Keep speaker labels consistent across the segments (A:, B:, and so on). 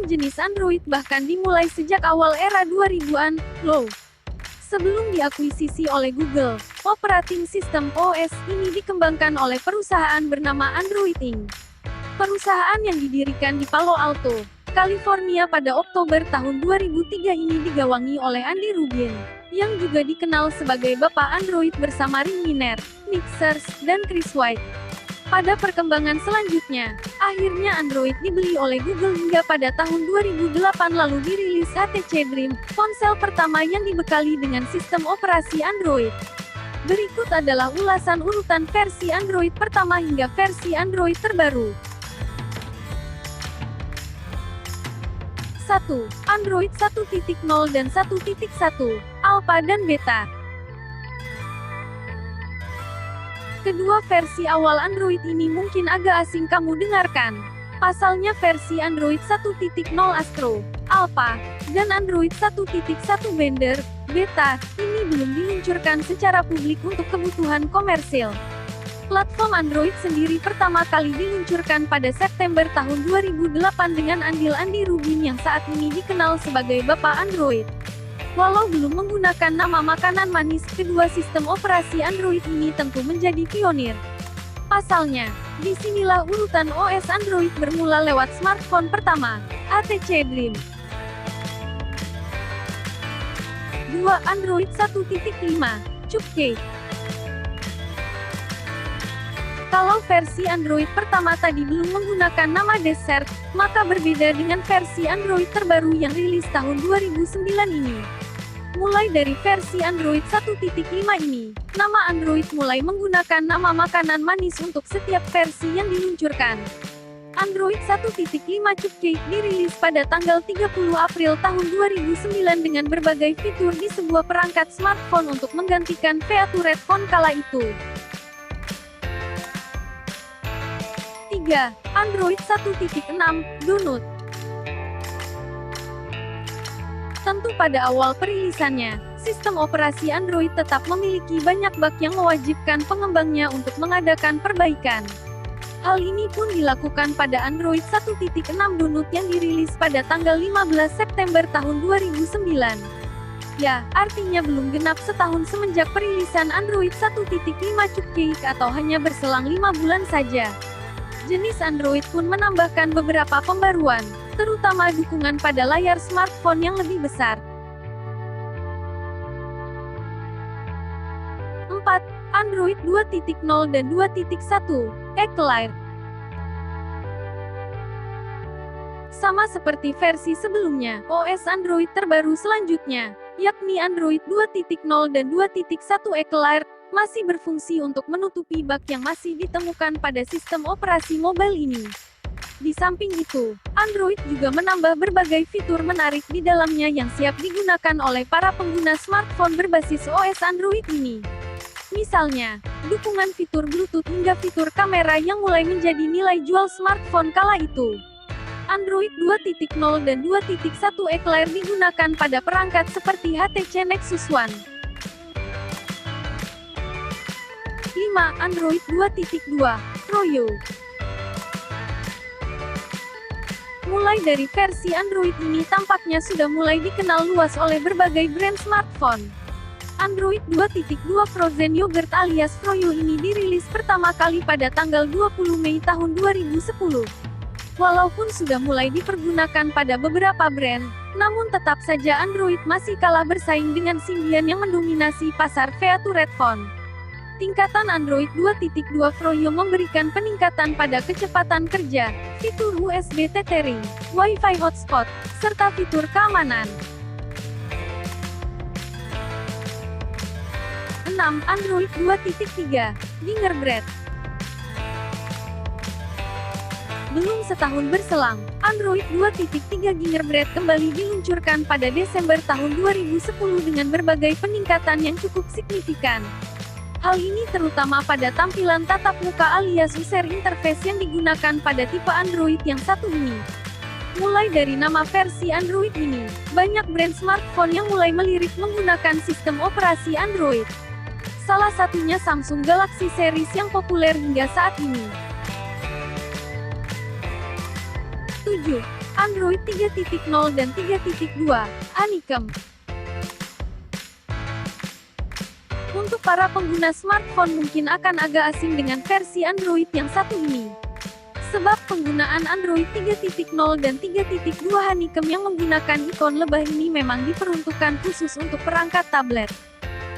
A: jenis Android bahkan dimulai sejak awal era 2000-an, loh. Sebelum diakuisisi oleh Google, operating system OS ini dikembangkan oleh perusahaan bernama Android Inc. Perusahaan yang didirikan di Palo Alto, California pada Oktober tahun 2003 ini digawangi oleh Andy Rubin, yang juga dikenal sebagai Bapak Android bersama Ring Miner, Nick Search, dan Chris White. Pada perkembangan selanjutnya, akhirnya Android dibeli oleh Google hingga pada tahun 2008 lalu dirilis HTC Dream, ponsel pertama yang dibekali dengan sistem operasi Android. Berikut adalah ulasan urutan versi Android pertama hingga versi Android terbaru. 1. Android 1.0 dan 1.1, Alpha dan Beta. Kedua versi awal Android ini mungkin agak asing kamu dengarkan. Pasalnya versi Android 1.0 Astro, Alpha, dan Android 1.1 Bender, Beta, ini belum diluncurkan secara publik untuk kebutuhan komersil. Platform Android sendiri pertama kali diluncurkan pada September tahun 2008 dengan andil Andy Rubin yang saat ini dikenal sebagai Bapak Android. Walau belum menggunakan nama makanan manis, kedua sistem operasi Android ini tentu menjadi pionir. Pasalnya, disinilah urutan OS Android bermula lewat smartphone pertama, HTC Dream. 2. Android 1.5, Cupcake. Kalau versi Android pertama tadi belum menggunakan nama Dessert, maka berbeda dengan versi Android terbaru yang rilis tahun 2009 ini. Mulai dari versi Android 1.5 ini, nama Android mulai menggunakan nama makanan manis untuk setiap versi yang diluncurkan. Android 1.5 Cupcake dirilis pada tanggal 30 April tahun 2009 dengan berbagai fitur di sebuah perangkat smartphone untuk menggantikan feature phone kala itu. 3. Android 1.6, Donut. Tentu pada awal perilisannya, sistem operasi Android tetap memiliki banyak bug yang mewajibkan pengembangnya untuk mengadakan perbaikan. Hal ini pun dilakukan pada Android 1.6 Donut yang dirilis pada tanggal 15 September tahun 2009. Ya, artinya belum genap setahun semenjak perilisan Android 1.5 Cupcake atau hanya berselang 5 bulan saja. Jenis Android pun menambahkan beberapa pembaruan, terutama dukungan pada layar smartphone yang lebih besar. 4. Android 2.0 dan 2.1, Eclair. Sama seperti versi sebelumnya, OS Android terbaru selanjutnya, yakni Android 2.0 dan 2.1 Eclair, masih berfungsi untuk menutupi bug yang masih ditemukan pada sistem operasi mobile ini. Di samping itu, Android juga menambah berbagai fitur menarik di dalamnya yang siap digunakan oleh para pengguna smartphone berbasis OS Android ini. Misalnya, dukungan fitur Bluetooth hingga fitur kamera yang mulai menjadi nilai jual smartphone kala itu. Android 2.0 dan 2.1 Eclair digunakan pada perangkat seperti HTC Nexus One. 5. Android 2.2, Froyo. Mulai dari versi Android ini tampaknya sudah mulai dikenal luas oleh berbagai brand smartphone. Android 2.2 Frozen Yogurt alias Froyo ini dirilis pertama kali pada tanggal 20 Mei tahun 2010. Walaupun sudah mulai dipergunakan pada beberapa brand, namun tetap saja Android masih kalah bersaing dengan Symbian yang mendominasi pasar feature phone. Tingkatan Android 2.2 Froyo memberikan peningkatan pada kecepatan kerja, fitur USB tethering, Wi-Fi hotspot, serta fitur keamanan. 6. Android 2.3, Gingerbread. Belum setahun berselang, Android 2.3 Gingerbread kembali diluncurkan pada Desember tahun 2010 dengan berbagai peningkatan yang cukup signifikan. Hal ini terutama pada tampilan tatap muka alias user interface yang digunakan pada tipe Android yang satu ini. Mulai dari nama versi Android ini, banyak brand smartphone yang mulai melirik menggunakan sistem operasi Android. Salah satunya Samsung Galaxy Series yang populer hingga saat ini. 7. Android 3.0 dan 3.2, Honeycomb. Untuk para pengguna smartphone mungkin akan agak asing dengan versi Android yang satu ini. Sebab penggunaan Android 3.0 dan 3.2 Honeycomb yang menggunakan ikon lebah ini memang diperuntukkan khusus untuk perangkat tablet.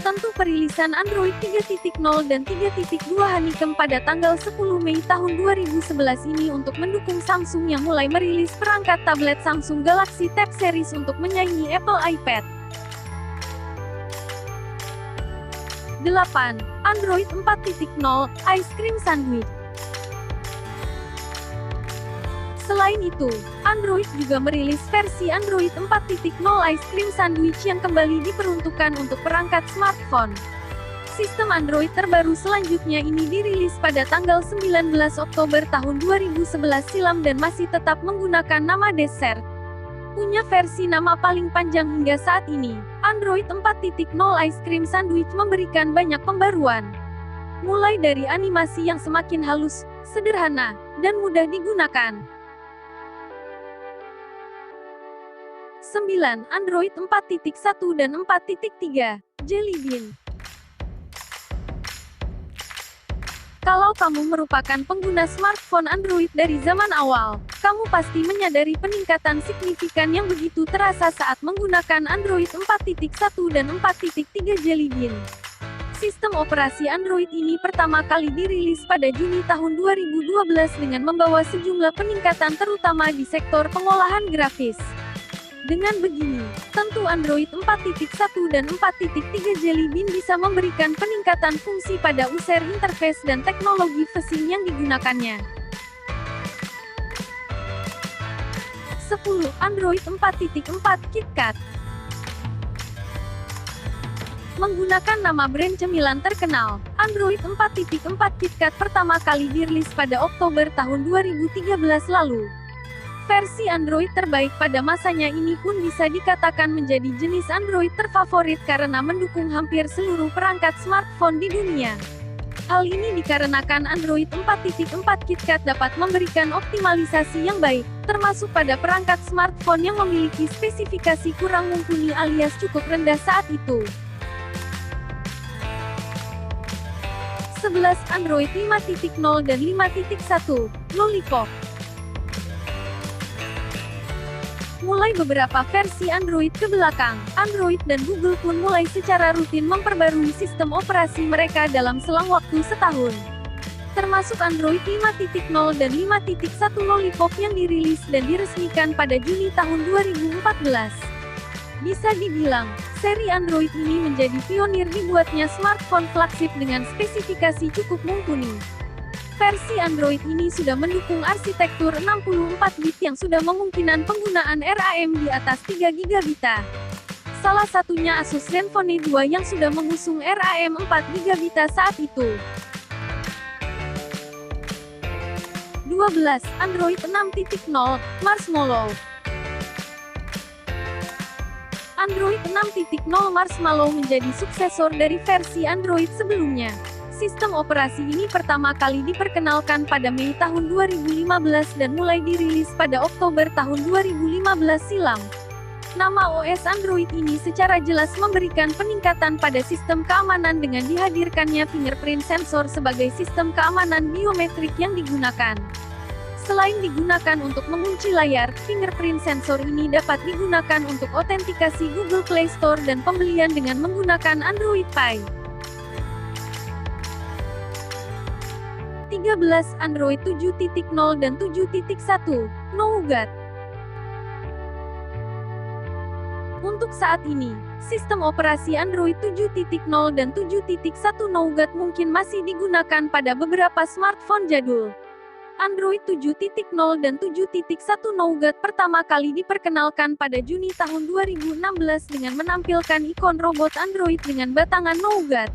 A: Tentu perilisan Android 3.0 dan 3.2 Honeycomb pada tanggal 10 Mei tahun 2011 ini untuk mendukung Samsung yang mulai merilis perangkat tablet Samsung Galaxy Tab Series untuk menyaingi Apple iPad. 8. Android 4.0 Ice Cream Sandwich. Selain itu, Android juga merilis versi Android 4.0 Ice Cream Sandwich yang kembali diperuntukkan untuk perangkat smartphone. Sistem Android terbaru selanjutnya ini dirilis pada tanggal 19 Oktober tahun 2011 silam dan masih tetap menggunakan nama Dessert. Punya versi nama paling panjang hingga saat ini, Android 4.0 Ice Cream Sandwich memberikan banyak pembaruan. Mulai dari animasi yang semakin halus, sederhana, dan mudah digunakan. 9. Android 4.1 dan 4.3, Jelly Bean. Kalau kamu merupakan pengguna smartphone Android dari zaman awal, kamu pasti menyadari peningkatan signifikan yang begitu terasa saat menggunakan Android 4.1 dan 4.3 Jelly Bean. Sistem operasi Android ini pertama kali dirilis pada Juni tahun 2012 dengan membawa sejumlah peningkatan terutama di sektor pengolahan grafis. Dengan begini, tentu Android 4.1 dan 4.3 Jelly Bean bisa memberikan peningkatan fungsi pada user interface dan teknologi phasing yang digunakannya. 10. Android 4.4 KitKat. Menggunakan nama brand cemilan terkenal, Android 4.4 KitKat pertama kali dirilis pada Oktober tahun 2013 lalu. Versi Android terbaik pada masanya ini pun bisa dikatakan menjadi jenis Android terfavorit karena mendukung hampir seluruh perangkat smartphone di dunia. Hal ini dikarenakan Android 4.4 KitKat dapat memberikan optimalisasi yang baik, termasuk pada perangkat smartphone yang memiliki spesifikasi kurang mumpuni alias cukup rendah saat itu. 11. Android 5.0 dan 5.1, Lollipop. Mulai beberapa versi Android ke belakang, Android dan Google pun mulai secara rutin memperbarui sistem operasi mereka dalam selang waktu setahun. Termasuk Android 5.0 dan 5.1 Lollipop yang dirilis dan diresmikan pada Juni tahun 2014. Bisa dibilang, seri Android ini menjadi pionir dibuatnya smartphone flagship dengan spesifikasi cukup mumpuni. Versi Android ini sudah mendukung arsitektur 64-bit yang sudah memungkinkan penggunaan RAM di atas 3 GB. Salah satunya Asus Zenfone 2 yang sudah mengusung RAM 4 GB saat itu. 12. Android 6.0, Marshmallow. Android 6.0 Marshmallow menjadi suksesor dari versi Android sebelumnya. Sistem operasi ini pertama kali diperkenalkan pada Mei tahun 2015 dan mulai dirilis pada Oktober tahun 2015 silam. Nama OS Android ini secara jelas memberikan peningkatan pada sistem keamanan dengan dihadirkannya fingerprint sensor sebagai sistem keamanan biometrik yang digunakan. Selain digunakan untuk mengunci layar, fingerprint sensor ini dapat digunakan untuk autentikasi Google Play Store dan pembelian dengan menggunakan Android Pay. 13. Android 7.0 dan 7.1, Nougat. Untuk saat ini, sistem operasi Android 7.0 dan 7.1 Nougat mungkin masih digunakan pada beberapa smartphone jadul. Android 7.0 dan 7.1 Nougat pertama kali diperkenalkan pada Juni tahun 2016 dengan menampilkan ikon robot Android dengan batangan Nougat.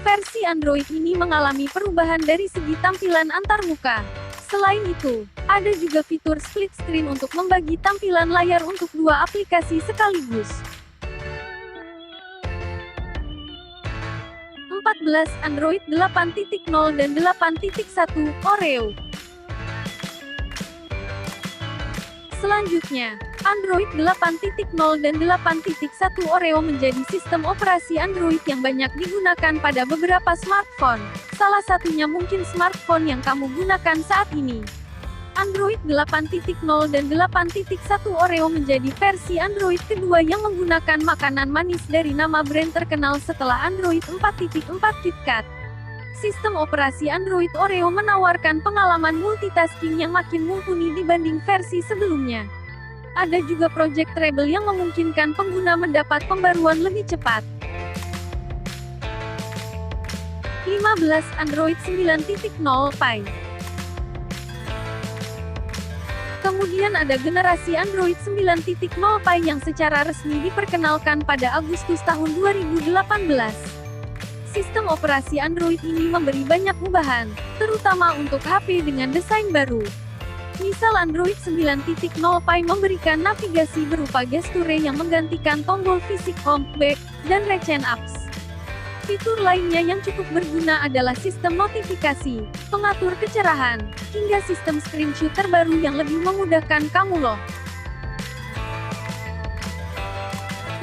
A: Versi Android ini mengalami perubahan dari segi tampilan antarmuka. Selain itu, ada juga fitur split screen untuk membagi tampilan layar untuk dua aplikasi sekaligus. 14. Android 8.0 dan 8.1, Oreo. Selanjutnya, Android 8.0 dan 8.1 Oreo menjadi sistem operasi Android yang banyak digunakan pada beberapa smartphone. Salah satunya mungkin smartphone yang kamu gunakan saat ini. Android 8.0 dan 8.1 Oreo menjadi versi Android kedua yang menggunakan makanan manis dari nama brand terkenal setelah Android 4.4 KitKat. Sistem operasi Android Oreo menawarkan pengalaman multitasking yang makin mumpuni dibanding versi sebelumnya. Ada juga Project Treble yang memungkinkan pengguna mendapat pembaruan lebih cepat. 15. Android 9.0 Pie. Kemudian ada generasi Android 9.0 Pie yang secara resmi diperkenalkan pada Agustus tahun 2018. Sistem operasi Android ini memberi banyak ubahan, terutama untuk HP dengan desain baru. Misal Android 9.0 Pie memberikan navigasi berupa gesture yang menggantikan tombol fisik home, back, dan reach apps. Fitur lainnya yang cukup berguna adalah sistem notifikasi, pengatur kecerahan, hingga sistem screenshot terbaru yang lebih memudahkan kamu loh.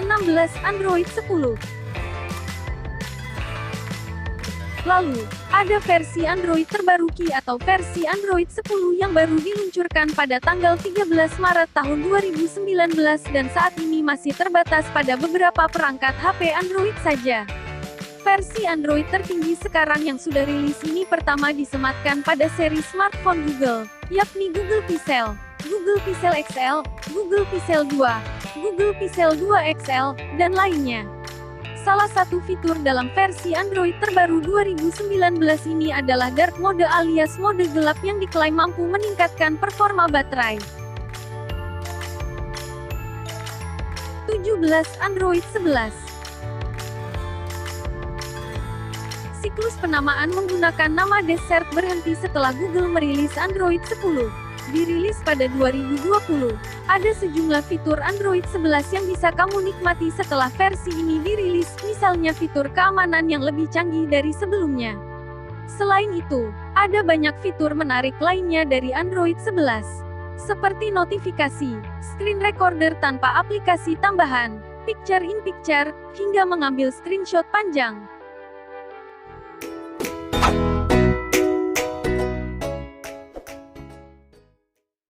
A: 16. Android 10. Lalu, ada versi Android terbaru Qi atau versi Android 10 yang baru diluncurkan pada tanggal 13 Maret tahun 2019 dan saat ini masih terbatas pada beberapa perangkat HP Android saja. Versi Android tertinggi sekarang yang sudah rilis ini pertama disematkan pada seri smartphone Google, yakni Google Pixel, Google Pixel XL, Google Pixel 2, Google Pixel 2 XL, dan lainnya. Salah satu fitur dalam versi Android terbaru 2019 ini adalah dark mode alias mode gelap yang diklaim mampu meningkatkan performa baterai. 17. Android 11. Siklus penamaan menggunakan nama Desert berhenti setelah Google merilis Android 10. Dirilis pada 2020, ada sejumlah fitur Android 11 yang bisa kamu nikmati setelah versi ini dirilis, misalnya fitur keamanan yang lebih canggih dari sebelumnya. Selain itu, ada banyak fitur menarik lainnya dari Android 11, seperti notifikasi, screen recorder tanpa aplikasi tambahan, picture-in-picture, hingga mengambil screenshot panjang.